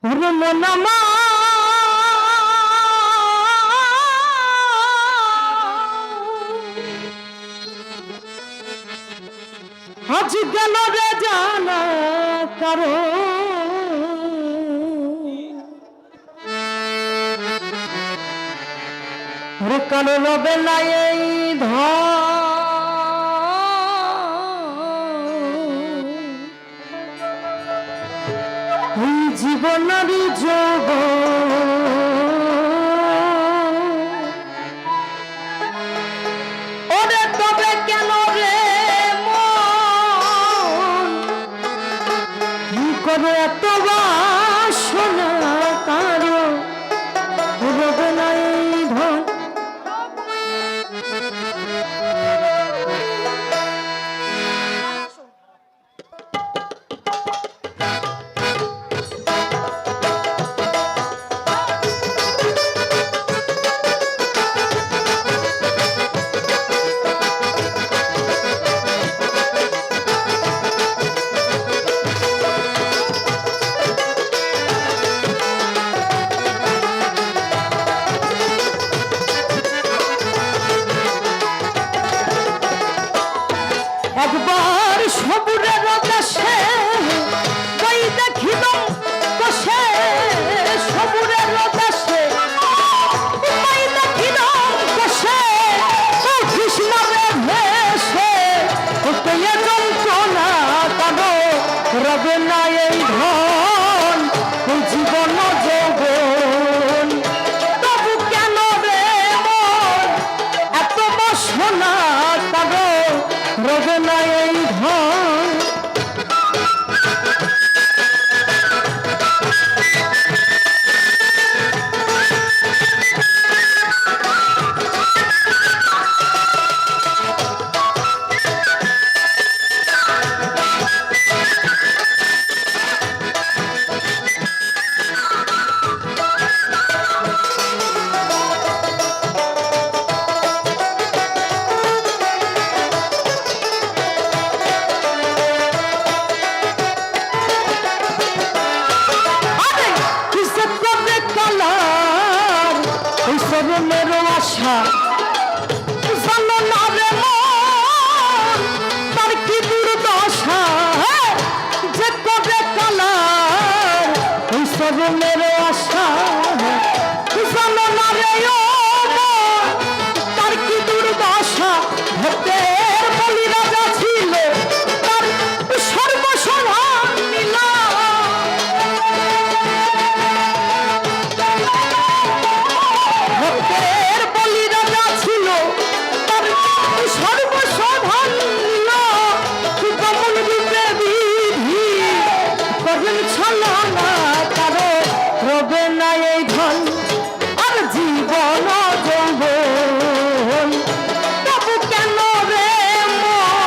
মনামা আজ গেল রে জানা কারো কালো রবে না এই জীবনারি যোগ ওরে তবে কেন রে মন কি করে এত বাসনা কারো রবে না এই ধন একবার সবুরের দেশে কই দেখিল বসে সবুরের দেশে কই দেখিল বসে কৃষ্ণরে ভেসে পেয়ে যন্ত্রণা কারো রবে না এই ধন জীবন যৌবন তবু কেন রে মন এত বাসনা কারো রবে না এই ধন সরণের আশা জানো না রে মন তার কি দুর্দশা যে কবে কালার ওই সরণের আশা জানো না রে ও মন তার কি দুর্দশা ভক্তের বলি রাজা ছিল তার সর্বসভা নিল ভক্তের বলি রাজা ছিল তার সর্বসাধারণ নিল কমল রূপে বিধি করলেন ছলনা কারো রবে না এই ধন আর জীবন যৌবন তবু কেন রে মন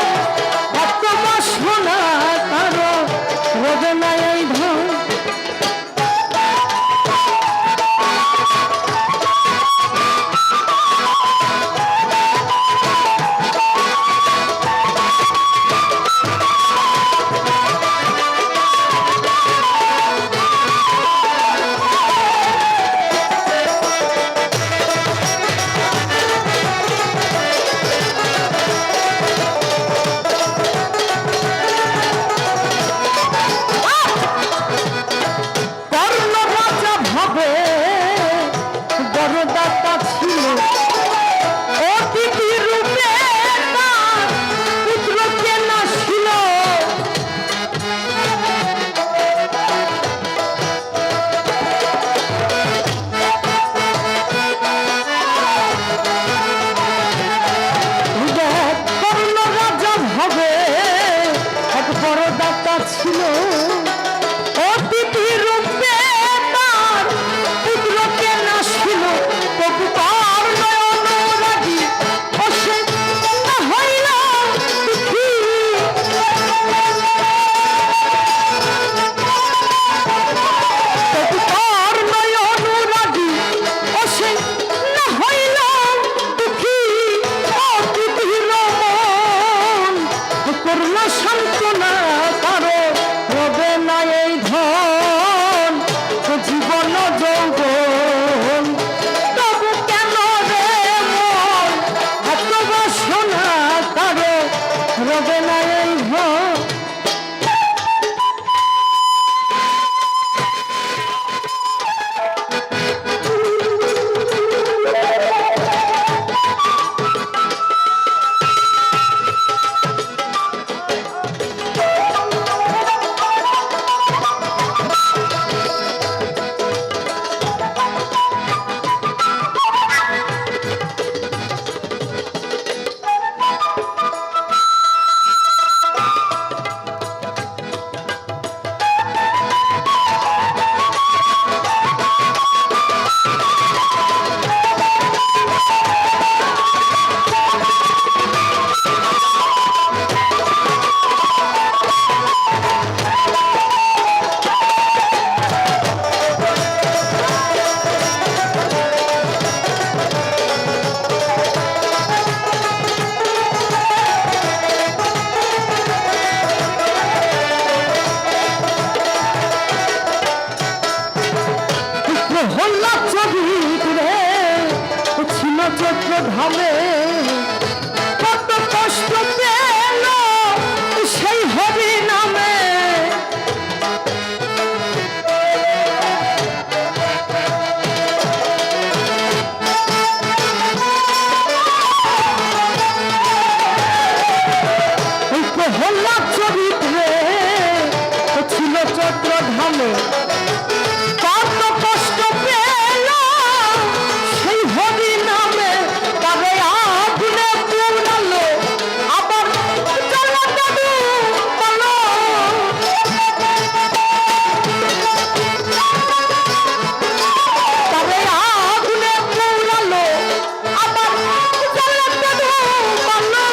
চৈত্র ধামে কত কষ্ট পেল সেই হরি নামে। প্রহ্লাদ চরিত্রে ছিল চৈত্র ধামে কত কষ্ট পেল সেই হরি নামে। তবে আগুনে পুরালো আবার জ্বালাতে ডুবালো। তবে আগুনে পুরালো আবার জ্বালাতে ডুবালো।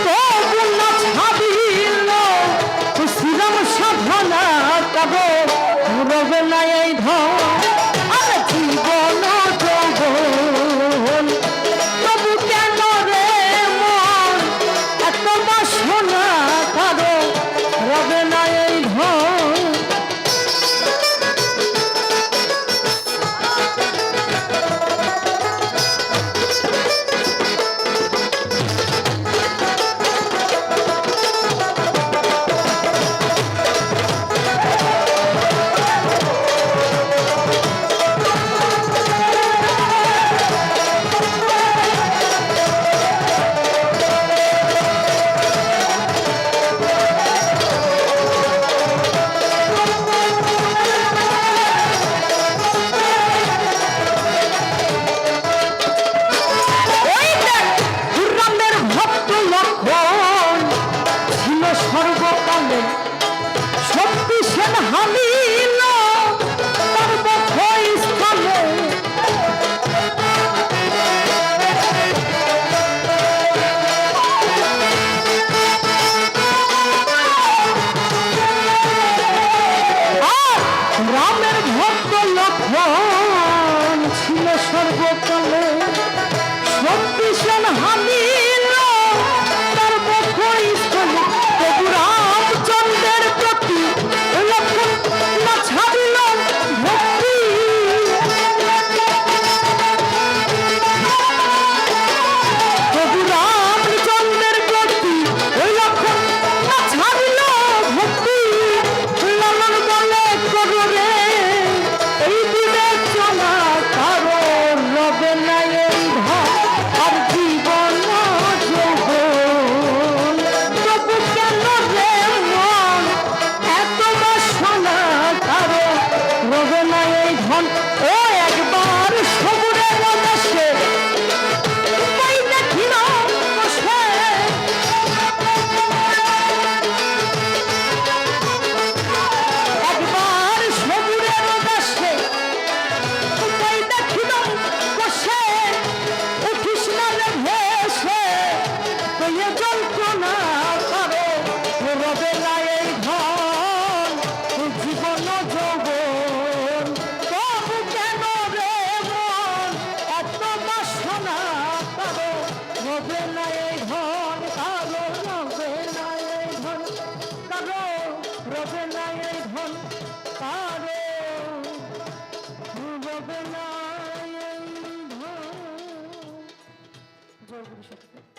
তবু না ছাড়িল শ্রীরাম সাধনা তবে রবে না এই ধন আর জীবন যৌবন। তবু কেন রে মন এত বাসনা কারো রবে না এই ধন। সর্বকালে শক্তি সেন হামিল তার বক্ষস্থলে। রামের ভক্ত লক্ষণ ছিল সর্বকালে শক্তি সেন হামিল তার বক্ষস্থলে। তবু রামচন্দ্রের প্রতি লক্ষণ না ছাড়িল ভক্তি। তবু রামচন্দ্রের প্রতি লক্ষণ না ছাড়িল ভক্তি। লালন বলে করো রে এই বিবেচনা কারো রবে না এই ধন আর জীবন যৌবন। তবু কেন রে মন এত বাসনা কারো রবে না এই ধন। ও একবার সবুরের দেশে তাই দেখিল বসে। একবার সবুরের দেশে তাই দেখিল বসে। উঠিস না রে ভেসে তুই যন্ত্রণা কারো রবে না এই ধন জীবন যৌবন। তবু কেন রে মন এত বাসনা কারো রবে না এই ধন। কারো রবে না এই ধন কারো রবে না এই ধন কারো রবে না এই ধন। জয় গুরু সত্যি।